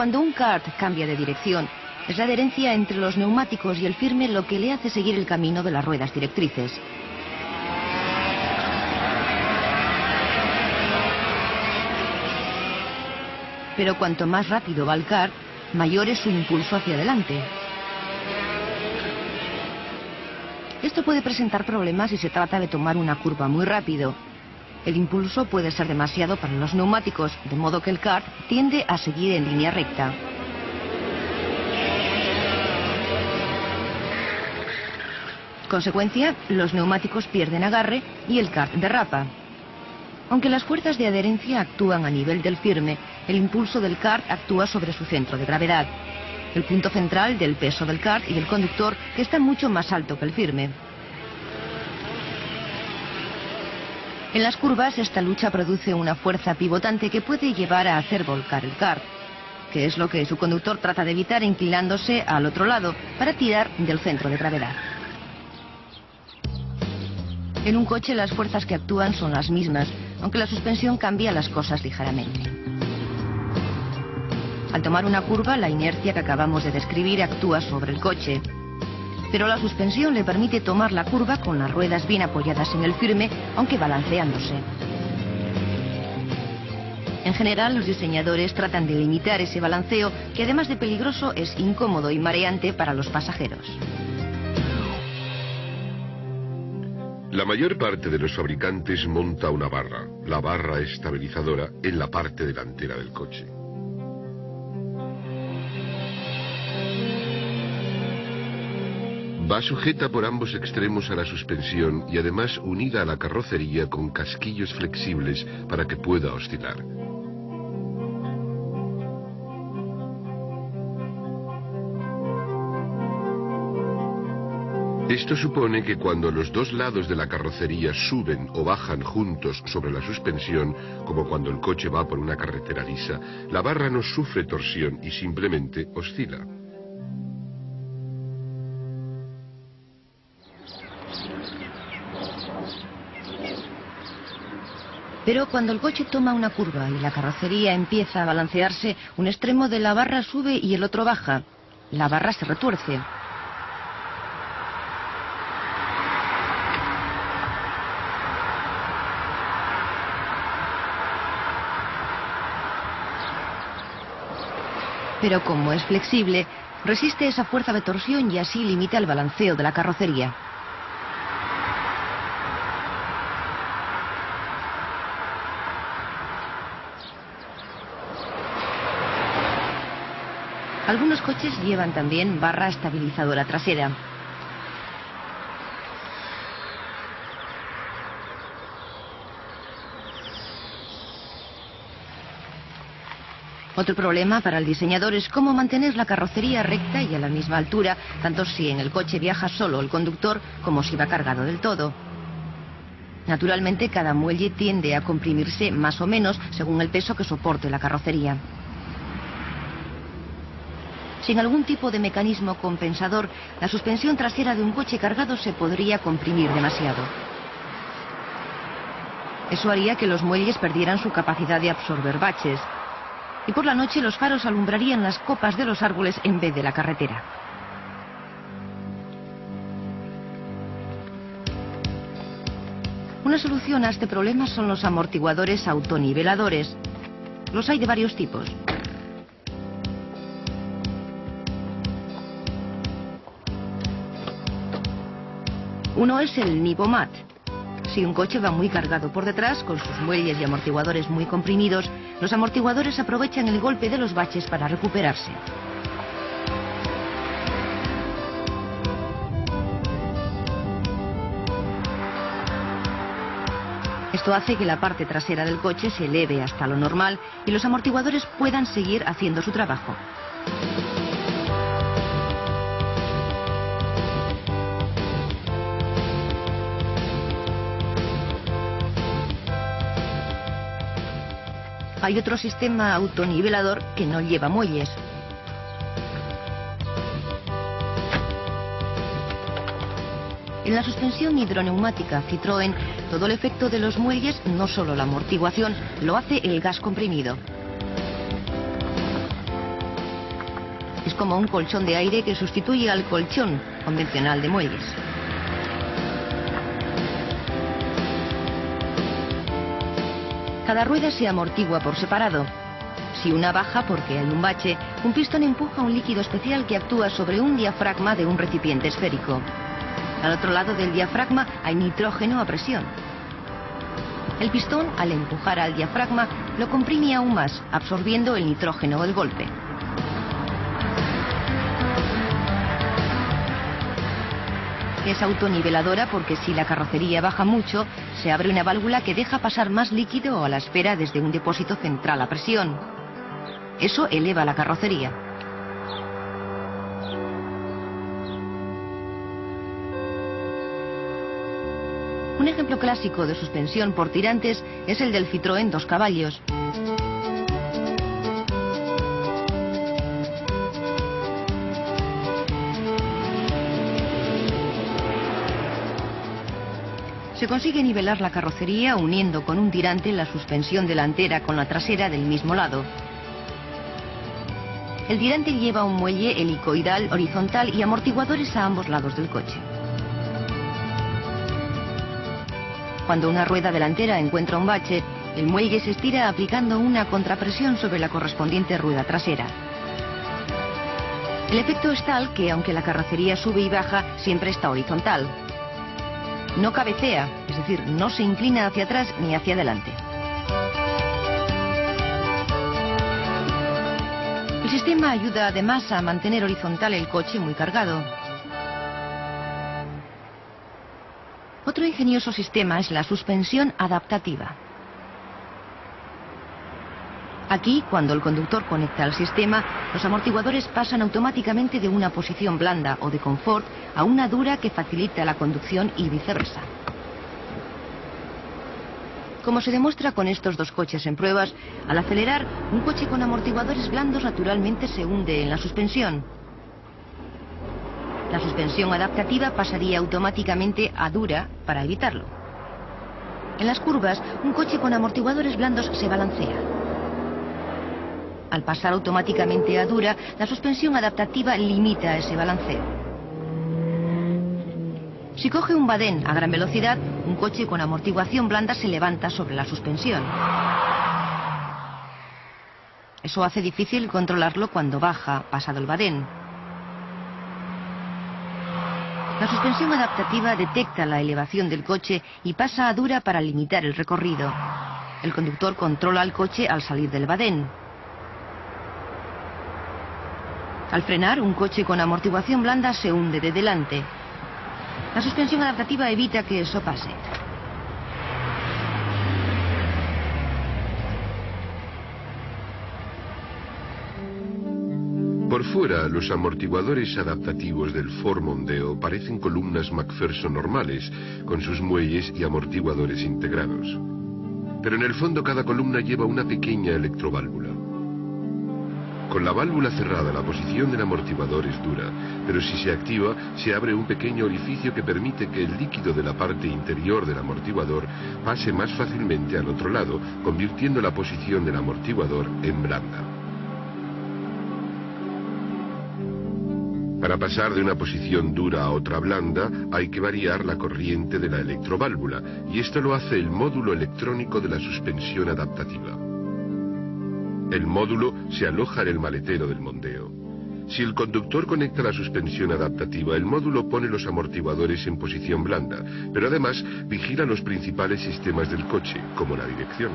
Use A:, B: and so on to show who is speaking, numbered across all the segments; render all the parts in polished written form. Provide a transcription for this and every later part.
A: Cuando un kart cambia de dirección, es la adherencia entre los neumáticos y el firme lo que le hace seguir el camino de las ruedas directrices. Pero cuanto más rápido va el kart, mayor es su impulso hacia adelante. Esto puede presentar problemas si se trata de tomar una curva muy rápido. El impulso puede ser demasiado para los neumáticos, de modo que el kart tiende a seguir en línea recta. Consecuencia, los neumáticos pierden agarre y el kart derrapa. Aunque las fuerzas de adherencia actúan a nivel del firme, el impulso del kart actúa sobre su centro de gravedad, el punto central del peso del kart y del conductor, que está mucho más alto que el firme. En las curvas, esta lucha produce una fuerza pivotante que puede llevar a hacer volcar el kart, que es lo que su conductor trata de evitar inclinándose al otro lado para tirar del centro de gravedad. En un coche las fuerzas que actúan son las mismas, aunque la suspensión cambia las cosas ligeramente. Al tomar una curva, la inercia que acabamos de describir actúa sobre el coche. Pero la suspensión le permite tomar la curva con las ruedas bien apoyadas en el firme, aunque balanceándose. En general, los diseñadores tratan de limitar ese balanceo, que además de peligroso, es incómodo y mareante para los pasajeros.
B: La mayor parte de los fabricantes monta una barra, la barra estabilizadora, en la parte delantera del coche. Va sujeta por ambos extremos a la suspensión y además unida a la carrocería con casquillos flexibles para que pueda oscilar. Esto supone que cuando los dos lados de la carrocería suben o bajan juntos sobre la suspensión, como cuando el coche va por una carretera lisa, la barra no sufre torsión y simplemente oscila.
A: Pero cuando el coche toma una curva y la carrocería empieza a balancearse, un extremo de la barra sube y el otro baja. La barra se retuerce. Pero como es flexible, resiste esa fuerza de torsión y así limita el balanceo de la carrocería. Algunos coches llevan también barra estabilizadora trasera. Otro problema para el diseñador es cómo mantener la carrocería recta y a la misma altura, tanto si en el coche viaja solo el conductor como si va cargado del todo. Naturalmente, cada muelle tiende a comprimirse más o menos según el peso que soporte la carrocería. Sin algún tipo de mecanismo compensador, la suspensión trasera de un coche cargado se podría comprimir demasiado. Eso haría que los muelles perdieran su capacidad de absorber baches. Y por la noche los faros alumbrarían las copas de los árboles en vez de la carretera. Una solución a este problema son los amortiguadores autoniveladores. Los hay de varios tipos. Uno es el Nivomat. Si un coche va muy cargado por detrás, con sus muelles y amortiguadores muy comprimidos, los amortiguadores aprovechan el golpe de los baches para recuperarse. Esto hace que la parte trasera del coche se eleve hasta lo normal y los amortiguadores puedan seguir haciendo su trabajo. Hay otro sistema autonivelador que no lleva muelles. En la suspensión hidroneumática Citroën, todo el efecto de los muelles, no solo la amortiguación, lo hace el gas comprimido. como un colchón de aire que sustituye al colchón convencional de muelles. Cada rueda se amortigua por separado. Si una baja porque hay un bache, un pistón empuja un líquido especial que actúa sobre un diafragma de un recipiente esférico. Al otro lado del diafragma hay nitrógeno a presión. El pistón, al empujar al diafragma, lo comprime aún más, absorbiendo el nitrógeno del golpe. Es autoniveladora porque si la carrocería baja mucho, se abre una válvula que deja pasar más líquido a la espera desde un depósito central a presión. Eso eleva la carrocería. Un ejemplo clásico de suspensión por tirantes es el del Citroën 2 caballos. Se consigue nivelar la carrocería uniendo con un tirante la suspensión delantera con la trasera del mismo lado. El tirante lleva un muelle helicoidal horizontal y amortiguadores a ambos lados del coche. Cuando una rueda delantera encuentra un bache, el muelle se estira aplicando una contrapresión sobre la correspondiente rueda trasera. El efecto es tal que, aunque la carrocería sube y baja, siempre está horizontal. No cabecea, es decir, no se inclina hacia atrás ni hacia adelante. El sistema ayuda además a mantener horizontal el coche muy cargado. Otro ingenioso sistema es la suspensión adaptativa. Aquí, cuando el conductor conecta al sistema, los amortiguadores pasan automáticamente de una posición blanda o de confort a una dura que facilita la conducción y viceversa. Como se demuestra con estos dos coches en pruebas, al acelerar, un coche con amortiguadores blandos naturalmente se hunde en la suspensión. La suspensión adaptativa pasaría automáticamente a dura para evitarlo. En las curvas, un coche con amortiguadores blandos se balancea. Al pasar automáticamente a dura, la suspensión adaptativa limita ese balanceo. Si coge un badén a gran velocidad, un coche con amortiguación blanda se levanta sobre la suspensión. Eso hace difícil controlarlo cuando baja, pasado el badén. La suspensión adaptativa detecta la elevación del coche y pasa a dura para limitar el recorrido. El conductor controla el coche al salir del badén. Al frenar, un coche con amortiguación blanda se hunde de delante. La suspensión adaptativa evita que eso pase.
B: Por fuera, los amortiguadores adaptativos del Ford Mondeo parecen columnas McPherson normales, con sus muelles y amortiguadores integrados. Pero en el fondo cada columna lleva una pequeña electroválvula. Con la válvula cerrada, la posición del amortiguador es dura, pero si se activa, se abre un pequeño orificio que permite que el líquido de la parte interior del amortiguador pase más fácilmente al otro lado, convirtiendo la posición del amortiguador en blanda. Para pasar de una posición dura a otra blanda, hay que variar la corriente de la electroválvula, y esto lo hace el módulo electrónico de la suspensión adaptativa. El módulo se aloja en el maletero del Mondeo. Si el conductor conecta la suspensión adaptativa, el módulo pone los amortiguadores en posición blanda, pero además vigila los principales sistemas del coche, como la dirección.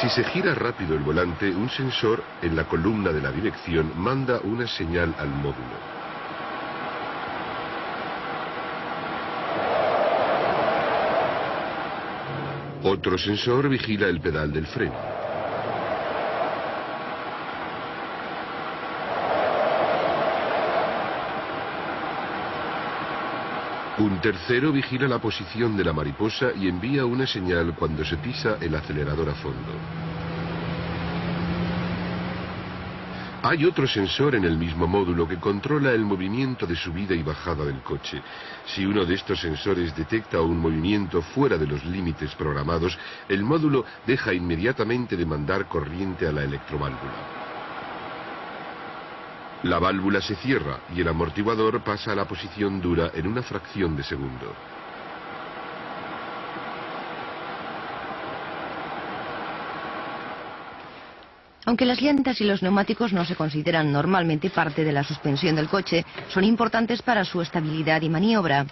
B: Si se gira rápido el volante, un sensor en la columna de la dirección manda una señal al módulo. Otro sensor vigila el pedal del freno. Un tercero vigila la posición de la mariposa y envía una señal cuando se pisa el acelerador a fondo. Hay otro sensor en el mismo módulo que controla el movimiento de subida y bajada del coche. Si uno de estos sensores detecta un movimiento fuera de los límites programados, el módulo deja inmediatamente de mandar corriente a la electroválvula. La válvula se cierra y el amortiguador pasa a la posición dura en una fracción de segundo.
A: Aunque las llantas y los neumáticos no se consideran normalmente parte de la suspensión del coche, son importantes para su estabilidad y maniobra.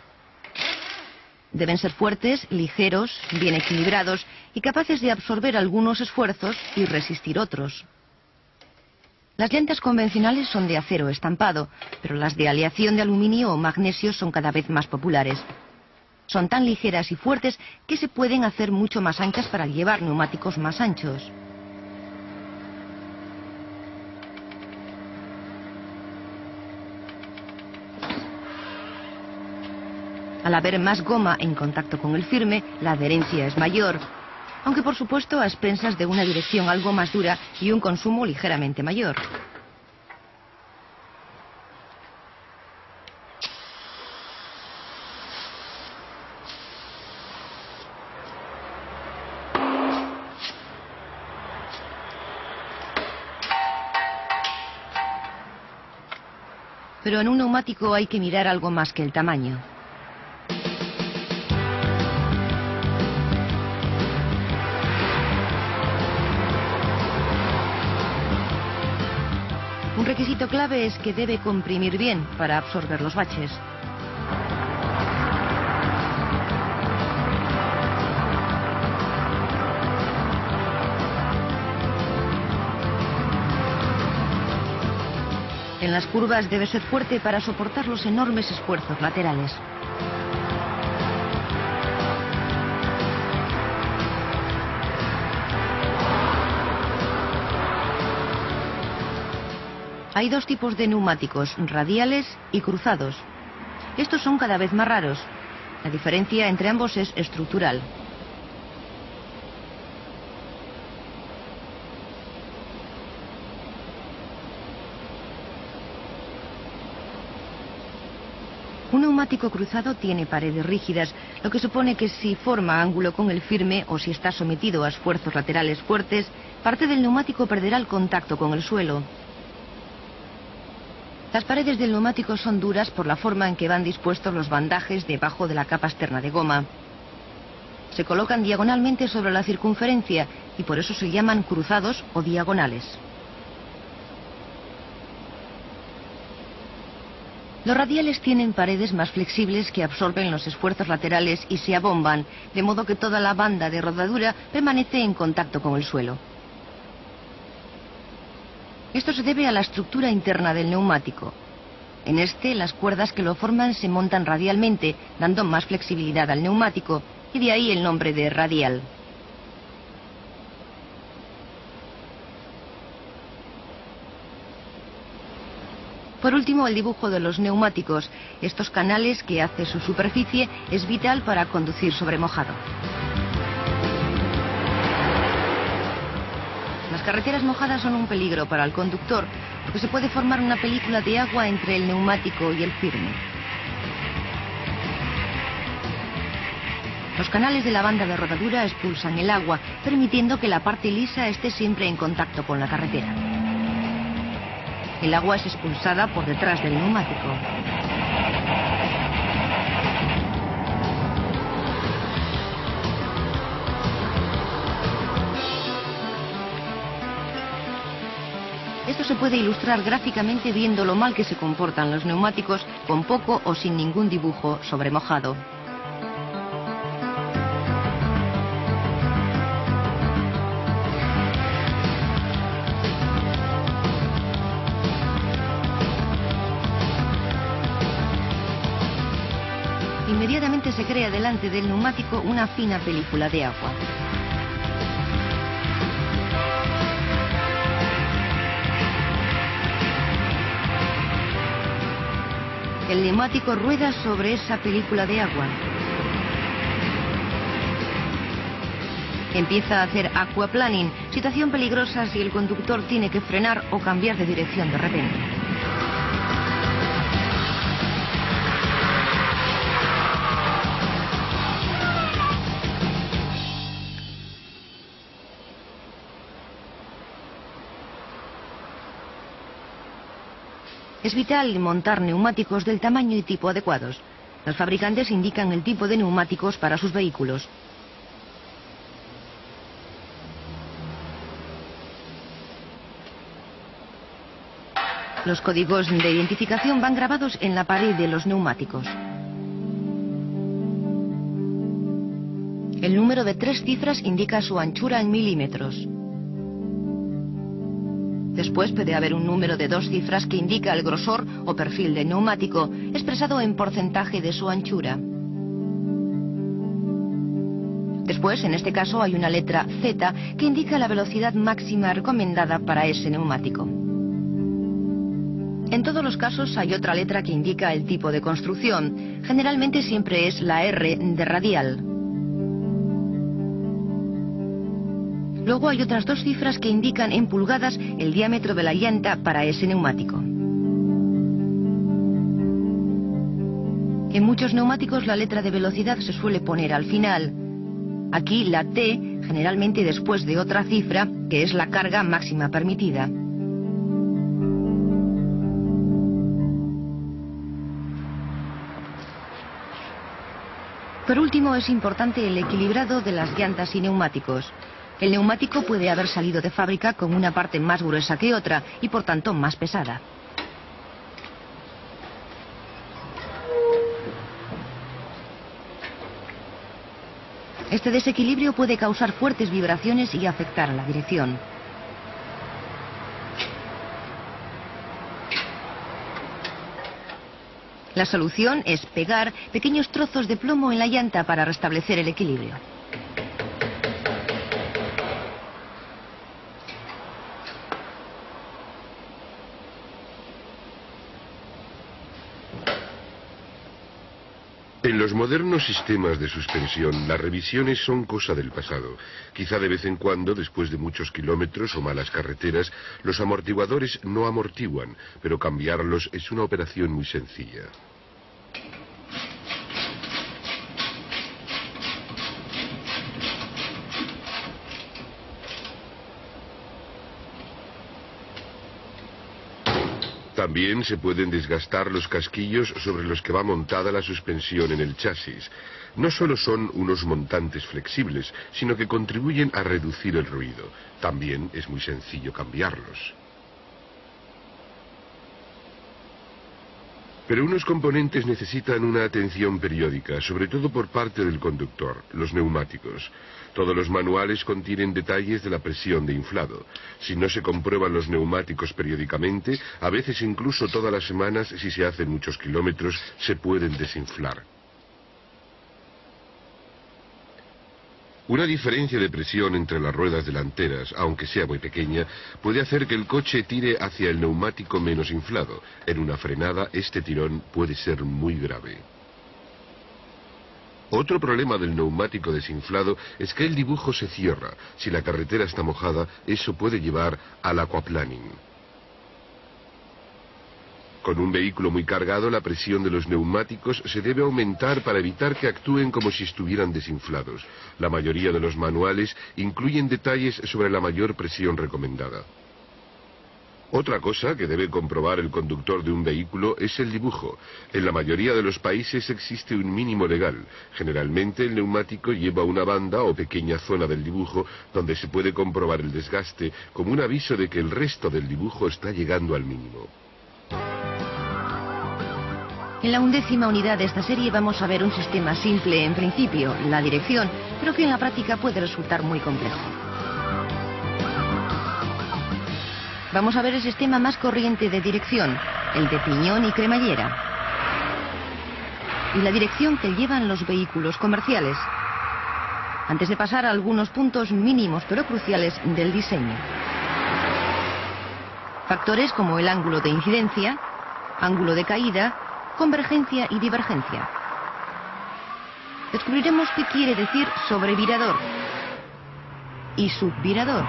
A: Deben ser fuertes, ligeros, bien equilibrados y capaces de absorber algunos esfuerzos y resistir otros. Las llantas convencionales son de acero estampado, pero las de aleación de aluminio o magnesio son cada vez más populares. Son tan ligeras y fuertes que se pueden hacer mucho más anchas para llevar neumáticos más anchos. Al haber más goma en contacto con el firme, la adherencia es mayor, aunque por supuesto a expensas de una dirección algo más dura y un consumo ligeramente mayor. Pero en un neumático hay que mirar algo más que el tamaño. Un requisito clave es que debe comprimir bien para absorber los baches. En las curvas debe ser fuerte para soportar los enormes esfuerzos laterales. Hay dos tipos de neumáticos, radiales y cruzados. Estos son cada vez más raros. La diferencia entre ambos es estructural. Un neumático cruzado tiene paredes rígidas, lo que supone que si forma ángulo con el firme o si está sometido a esfuerzos laterales fuertes, parte del neumático perderá el contacto con el suelo. Las paredes del neumático son duras por la forma en que van dispuestos los bandajes debajo de la capa externa de goma. Se colocan diagonalmente sobre la circunferencia y por eso se llaman cruzados o diagonales. Los radiales tienen paredes más flexibles que absorben los esfuerzos laterales y se abomban, de modo que toda la banda de rodadura permanece en contacto con el suelo. Esto se debe a la estructura interna del neumático. En este, las cuerdas que lo forman se montan radialmente, dando más flexibilidad al neumático, y de ahí el nombre de radial. Por último, el dibujo de los neumáticos. Estos canales que hace su superficie es vital para conducir sobre mojado. Las carreteras mojadas son un peligro para el conductor, porque se puede formar una película de agua entre el neumático y el firme. Los canales de la banda de rodadura expulsan el agua, permitiendo que la parte lisa esté siempre en contacto con la carretera. El agua es expulsada por detrás del neumático. Esto se puede ilustrar gráficamente viendo lo mal que se comportan los neumáticos con poco o sin ningún dibujo sobre mojado. Inmediatamente se crea delante del neumático una fina película de agua. El neumático rueda sobre esa película de agua. Empieza a hacer aquaplaning, situación peligrosa si el conductor tiene que frenar o cambiar de dirección de repente. Es vital montar neumáticos del tamaño y tipo adecuados. Los fabricantes indican el tipo de neumáticos para sus vehículos. Los códigos de identificación van grabados en la pared de los neumáticos. El número de 3 cifras indica su anchura en milímetros. Después puede haber un número de 2 cifras que indica el grosor o perfil del neumático, expresado en porcentaje de su anchura. Después, en este caso, hay una letra Z que indica la velocidad máxima recomendada para ese neumático. En todos los casos hay otra letra que indica el tipo de construcción. Generalmente siempre es la R de radial. Luego hay otras 2 cifras que indican en pulgadas el diámetro de la llanta para ese neumático. En muchos neumáticos la letra de velocidad se suele poner al final. Aquí la T, generalmente después de otra cifra, que es la carga máxima permitida. Por último, es importante el equilibrado de las llantas y neumáticos. El neumático puede haber salido de fábrica con una parte más gruesa que otra y por tanto más pesada. Este desequilibrio puede causar fuertes vibraciones y afectar a la dirección. La solución es pegar pequeños trozos de plomo en la llanta para restablecer el equilibrio.
B: En los modernos sistemas de suspensión, las revisiones son cosa del pasado. Quizá de vez en cuando, después de muchos kilómetros o malas carreteras, los amortiguadores no amortiguan, pero cambiarlos es una operación muy sencilla. También se pueden desgastar los casquillos sobre los que va montada la suspensión en el chasis. No solo son unos montantes flexibles, sino que contribuyen a reducir el ruido. También es muy sencillo cambiarlos. Pero unos componentes necesitan una atención periódica, sobre todo por parte del conductor, los neumáticos. Todos los manuales contienen detalles de la presión de inflado. Si no se comprueban los neumáticos periódicamente, a veces incluso todas las semanas, si se hacen muchos kilómetros, se pueden desinflar. Una diferencia de presión entre las ruedas delanteras, aunque sea muy pequeña, puede hacer que el coche tire hacia el neumático menos inflado. En una frenada, este tirón puede ser muy grave. Otro problema del neumático desinflado es que el dibujo se cierra. Si la carretera está mojada, eso puede llevar al aquaplaning. Con un vehículo muy cargado, la presión de los neumáticos se debe aumentar para evitar que actúen como si estuvieran desinflados. La mayoría de los manuales incluyen detalles sobre la mayor presión recomendada. Otra cosa que debe comprobar el conductor de un vehículo es el dibujo. En la mayoría de los países existe un mínimo legal. Generalmente el neumático lleva una banda o pequeña zona del dibujo donde se puede comprobar el desgaste como un aviso de que el resto del dibujo está llegando al mínimo.
A: En la 11ª unidad de esta serie vamos a ver un sistema simple en principio, la dirección, pero que en la práctica puede resultar muy complejo. Vamos a ver el sistema más corriente de dirección, el de piñón y cremallera. Y la dirección que llevan los vehículos comerciales. Antes de pasar a algunos puntos mínimos pero cruciales del diseño. Factores como el ángulo de incidencia, ángulo de caída, convergencia y divergencia. Descubriremos qué quiere decir sobrevirador. y subvirador,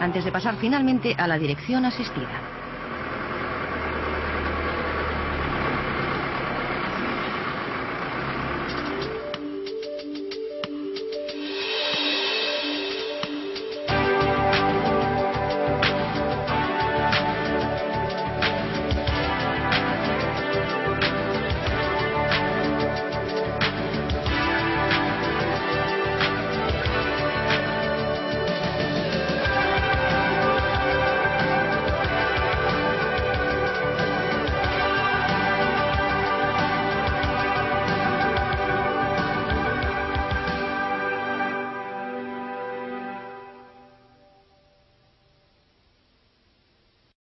A: antes de pasar finalmente a la dirección asistida.